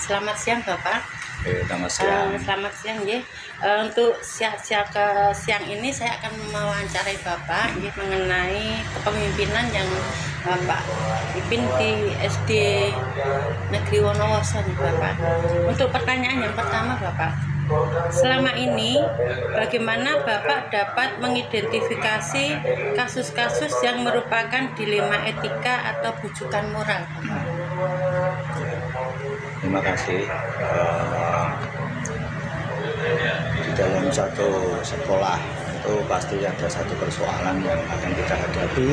Selamat siang Bapak. Selamat siang. Selamat siang ya. Untuk siang ini saya akan mewawancarai Bapak ya, mengenai kepemimpinan yang Bapak pimpin di SD Negeri Wonowoso nih Bapak. Untuk pertanyaan yang pertama Bapak, selama ini bagaimana Bapak dapat mengidentifikasi kasus-kasus yang merupakan dilema etika atau bujukan moral? Terima kasih. Di dalam satu sekolah itu pasti ada satu persoalan yang akan kita hadapi,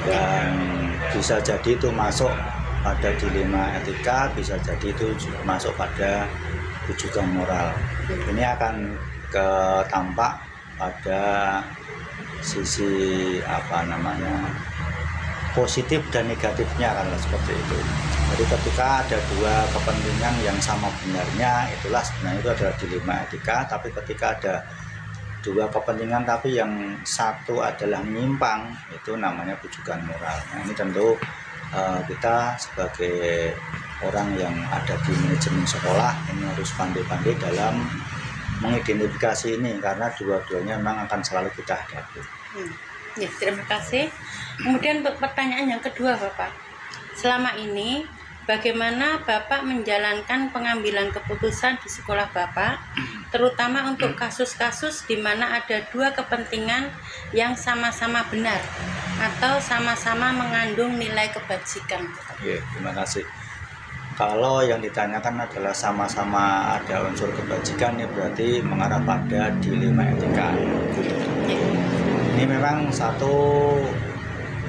dan bisa jadi itu masuk pada dilema etika, bisa jadi itu masuk pada bujukan moral. Ini akan tampak pada sisi positif dan negatifnya, karena seperti itu. Jadi ketika ada dua kepentingan yang sama benarnya, itulah sebenarnya itu adalah dilema etika. Tapi ketika ada dua kepentingan tapi yang satu adalah menyimpang, itu namanya bujukan moral. Nah, ini tentu kita sebagai orang yang ada di manajemen sekolah ini harus pandai-pandai dalam mengidentifikasi ini, karena dua-duanya memang akan selalu kita hadapi. Ya, terima kasih. Kemudian untuk pertanyaan yang kedua Bapak, selama ini bagaimana Bapak menjalankan pengambilan keputusan di sekolah Bapak, terutama untuk kasus-kasus di mana ada dua kepentingan yang sama-sama benar atau sama-sama mengandung nilai kebajikan? Ya, terima kasih. Kalau yang ditanyakan adalah sama-sama ada unsur kebajikan, ini berarti mengarah pada dilema etika. Ini memang satu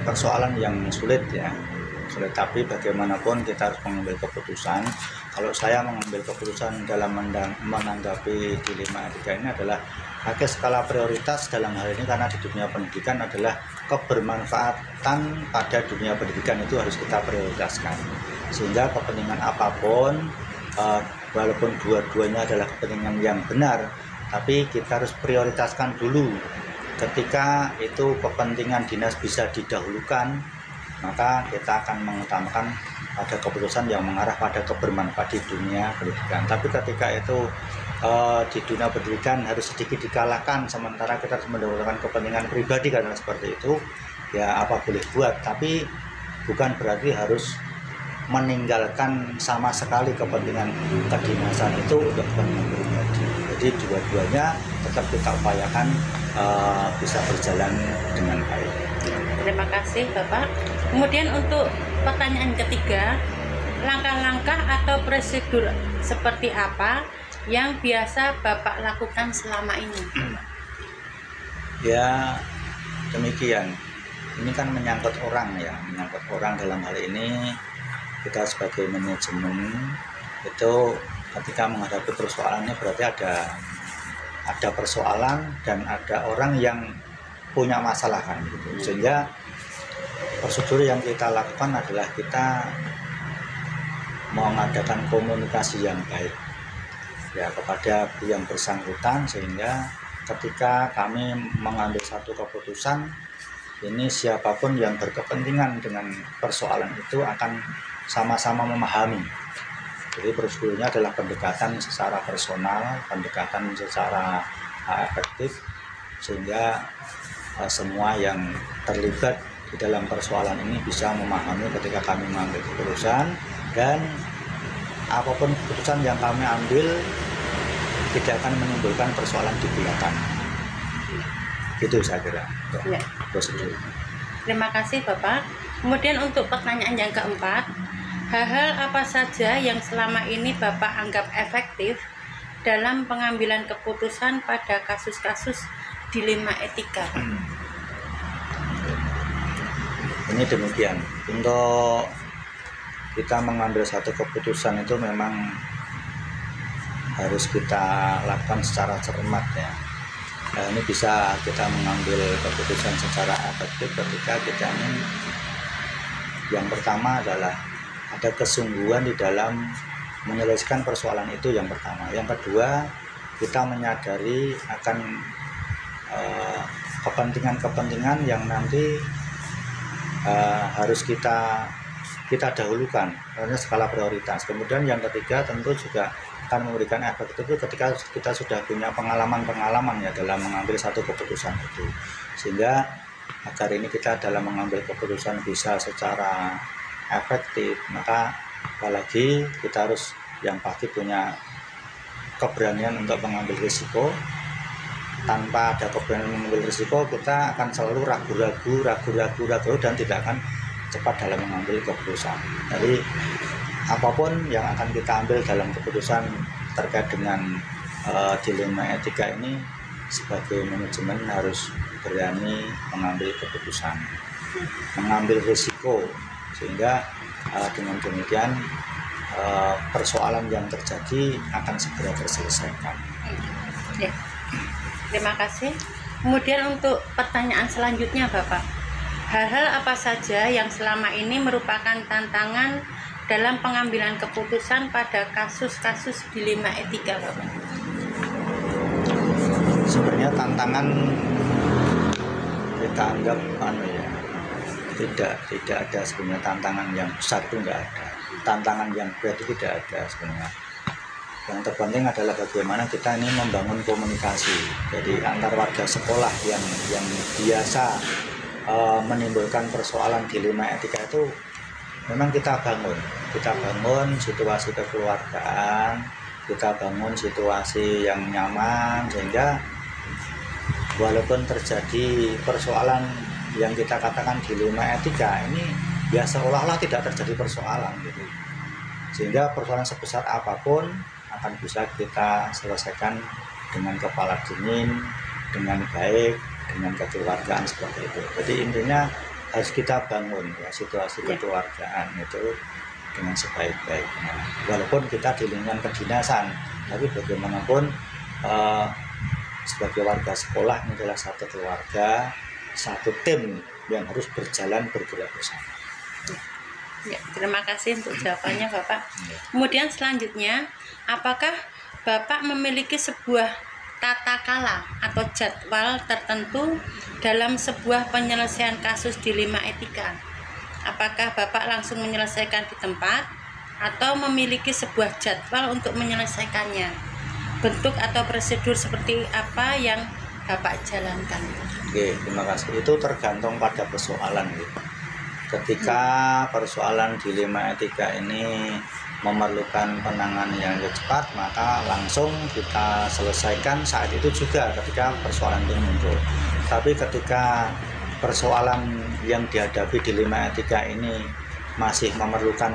persoalan yang sulit ya. Tapi bagaimanapun kita harus mengambil keputusan. Kalau saya mengambil keputusan dalam menanggapi dilema etika ini adalah pakai skala prioritas dalam hal ini, karena di dunia pendidikan adalah kebermanfaatan pada dunia pendidikan itu harus kita prioritaskan. Sehingga kepentingan apapun, walaupun dua-duanya adalah kepentingan yang benar, tapi kita harus prioritaskan dulu. Ketika itu kepentingan dinas bisa didahulukan, maka kita akan mengutamakan pada keputusan yang mengarah pada kebermanfaat di dunia pendidikan. Tapi ketika itu di dunia pendidikan harus sedikit dikalahkan, sementara kita harus mendahulukan kepentingan pribadi, karena seperti itu ya apa boleh buat. Tapi bukan berarti harus meninggalkan sama sekali kepentingan kedinasan itu untuk kepentingan pribadi. Jadi dua-duanya tetap kita upayakan bisa berjalan dengan baik. Terima kasih Bapak. Kemudian untuk pertanyaan ketiga, langkah-langkah atau prosedur seperti apa yang biasa Bapak lakukan selama ini? Ya demikian. Ini kan menyangkut orang ya, menyangkut orang. Dalam hal ini kita sebagai manajemen itu ketika menghadapi persoalannya berarti ada persoalan dan ada orang yang punya masalah kan gitu. Sehingga prosedur yang kita lakukan adalah kita mengadakan komunikasi yang baik ya kepada yang bersangkutan, sehingga ketika kami mengambil satu keputusan ini, siapapun yang berkepentingan dengan persoalan itu akan sama-sama memahami. Jadi prosedurnya adalah pendekatan secara personal, pendekatan secara efektif, sehingga semua yang terlibat di dalam persoalan ini bisa memahami ketika kami mengambil keputusan, dan apapun keputusan yang kami ambil tidak akan menimbulkan persoalan di belakang. Gitu saya kira Ya. prosedur. Terima kasih Bapak. Kemudian untuk pertanyaan yang keempat, hal-hal apa saja yang selama ini Bapak anggap efektif dalam pengambilan keputusan pada kasus-kasus dilema etika? Ini demikian, untuk kita mengambil satu keputusan itu memang harus kita lakukan secara cermat ya. Nah, ini bisa kita mengambil keputusan secara efektif ketika kita ingin, yang pertama adalah ada kesungguhan di dalam menyelesaikan persoalan itu, yang pertama. Yang kedua, kita menyadari akan kepentingan-kepentingan yang nanti harus kita kita dahulukan karena skala prioritas. Kemudian yang ketiga tentu juga akan memberikan efek itu ketika kita sudah punya pengalaman ya dalam mengambil satu keputusan itu, sehingga agar ini kita dalam mengambil keputusan bisa secara efektif, maka apalagi kita harus yang pasti punya keberanian untuk mengambil risiko. Tanpa ada keberanian mengambil risiko, kita akan selalu ragu-ragu dan tidak akan cepat dalam mengambil keputusan. Jadi apapun yang akan kita ambil dalam keputusan terkait dengan dilema etika ini, sebagai manajemen harus berani mengambil keputusan, mengambil risiko, sehingga dengan demikian persoalan yang terjadi akan segera terselesaikan. Ya. Terima kasih. Kemudian untuk pertanyaan selanjutnya Bapak, hal-hal apa saja yang selama ini merupakan tantangan dalam pengambilan keputusan pada kasus-kasus dilema etika Bapak? Sebenarnya tantangan kita anggap tidak ada sebenarnya. Tantangan yang besar itu enggak ada, tantangan yang berat itu tidak ada sebenarnya. Yang terpenting adalah bagaimana kita ini membangun komunikasi. Jadi antar warga sekolah yang biasa menimbulkan persoalan dilema etika itu memang kita bangun situasi kekeluargaan, kita bangun situasi yang nyaman, sehingga walaupun terjadi persoalan yang kita katakan dilema etika ini ya seolah-olah tidak terjadi persoalan gitu. Sehingga persoalan sebesar apapun akan bisa kita selesaikan dengan kepala dingin, dengan baik, dengan kekeluargaan seperti itu. Jadi intinya harus kita bangun ya situasi kekeluargaan itu dengan sebaik-baiknya. Walaupun kita di lingkungan kedinasan, tapi bagaimanapun sebagai warga sekolah ini adalah satu keluarga, satu tim yang harus berjalan bergerak bersama. Ya, terima kasih untuk jawabannya Bapak. Kemudian selanjutnya, apakah Bapak memiliki sebuah tata kala atau jadwal tertentu dalam sebuah penyelesaian kasus dilema etika? Apakah Bapak langsung menyelesaikan di tempat atau memiliki sebuah jadwal untuk menyelesaikannya? Bentuk atau prosedur seperti apa yang Bapak jalankan? Oke, terima kasih. Itu tergantung pada persoalan gitu. Ketika persoalan dilema etika ini memerlukan penanganan yang cepat, maka langsung kita selesaikan saat itu juga ketika persoalan itu muncul. Tapi ketika persoalan yang dihadapi dilema etika ini masih memerlukan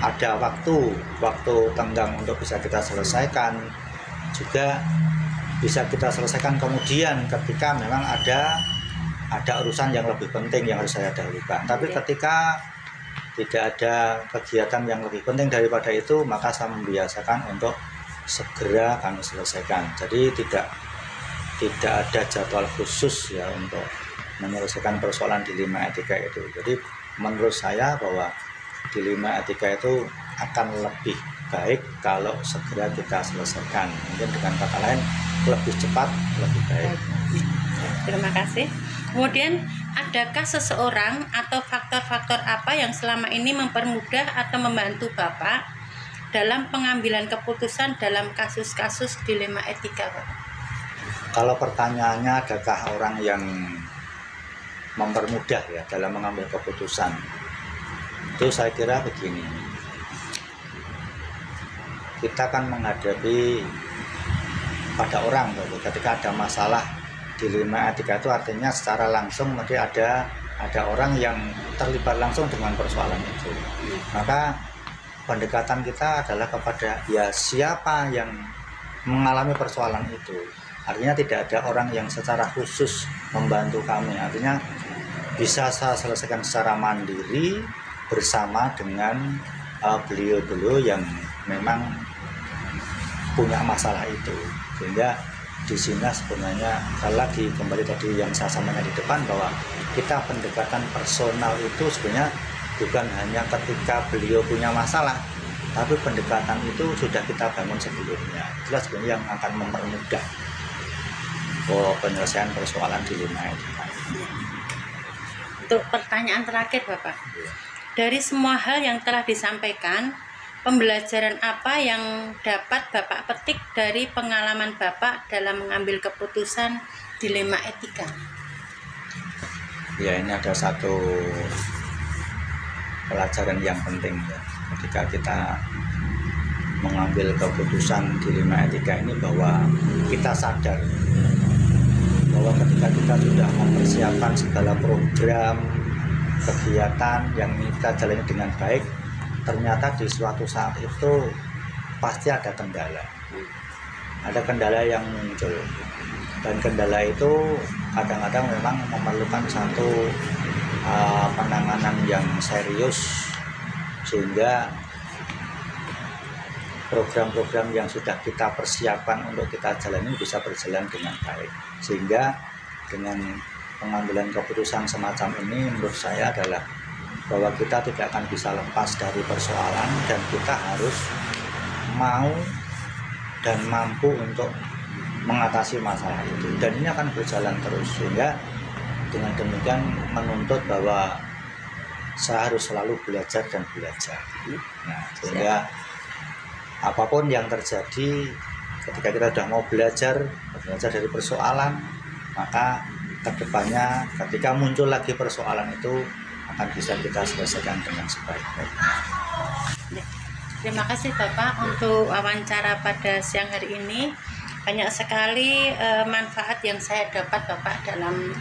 ada waktu tenggang untuk bisa kita selesaikan, juga bisa kita selesaikan kemudian ketika memang ada urusan yang lebih penting yang harus saya dahulukan. Tapi ketika tidak ada kegiatan yang lebih penting daripada itu, maka saya membiasakan untuk segera kami selesaikan. Jadi tidak ada jadwal khusus ya untuk menyelesaikan persoalan dilema etika itu. Jadi menurut saya bahwa dilema etika itu akan lebih baik kalau segera kita selesaikan. Mungkin dengan kata lain lebih cepat, lebih baik. Terima kasih. Kemudian, adakah seseorang atau faktor-faktor apa yang selama ini mempermudah atau membantu Bapak dalam pengambilan keputusan dalam kasus-kasus dilema etika, Bapak? Kalau pertanyaannya adakah orang yang mempermudah ya dalam mengambil keputusan, itu saya kira begini. Kita kan menghadapi pada orang ketika ada masalah dilema etika itu artinya secara langsung mesti ada orang yang terlibat langsung dengan persoalan itu. Maka pendekatan kita adalah kepada ya siapa yang mengalami persoalan itu. Artinya tidak ada orang yang secara khusus membantu kami. Artinya bisa saya selesaikan secara mandiri bersama dengan beliau-beliau yang memang punya masalah itu. Sehingga di sini sebenarnya kalau lagi kembali tadi yang saya sampaikan di depan bahwa kita pendekatan personal itu sebenarnya bukan hanya ketika beliau punya masalah, tapi pendekatan itu sudah kita bangun sebelumnya. Jelas sebenarnya yang akan mempermudah penyelesaian persoalan dilema etika. Untuk pertanyaan terakhir Bapak, dari semua hal yang telah disampaikan, pembelajaran apa yang dapat Bapak petik dari pengalaman Bapak dalam mengambil keputusan dilema etika? Ya, ini ada satu pelajaran yang penting ya, ketika kita mengambil keputusan dilema etika ini, bahwa kita sadar bahwa ketika kita sudah mempersiapkan segala program kegiatan yang kita jalani dengan baik, ternyata di suatu saat itu pasti ada kendala yang muncul, dan kendala itu kadang-kadang memang memerlukan satu penanganan yang serius, sehingga program-program yang sudah kita persiapkan untuk kita jalani bisa berjalan dengan baik. Sehingga dengan pengambilan keputusan semacam ini, menurut saya adalah bahwa kita tidak akan bisa lepas dari persoalan, dan kita harus mau dan mampu untuk mengatasi masalah itu, dan ini akan berjalan terus. Sehingga dengan demikian menuntut bahwa saya harus selalu belajar dan belajar. Nah, sehingga apapun yang terjadi, ketika kita sudah mau belajar dari persoalan, maka kedepannya ketika muncul lagi persoalan itu akan bisa kita selesaikan dengan sebaik-baiknya. Terima kasih Bapak untuk wawancara pada siang hari ini. Banyak sekali manfaat yang saya dapat Bapak dalam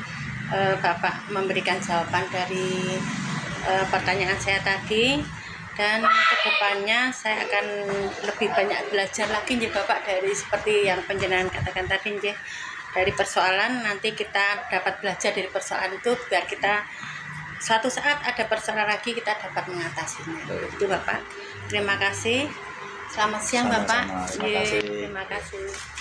Bapak memberikan jawaban dari pertanyaan saya tadi. Dan kedepannya saya akan lebih banyak belajar lagi nih Bapak, dari seperti yang penjenengan katakan tadi nih, dari persoalan nanti kita dapat belajar dari persoalan itu, biar kita suatu saat ada persoalan lagi kita dapat mengatasinya. Itu Bapak. Terima kasih. Selamat siang Bapak. Sama-sama. Terima kasih. Terima kasih.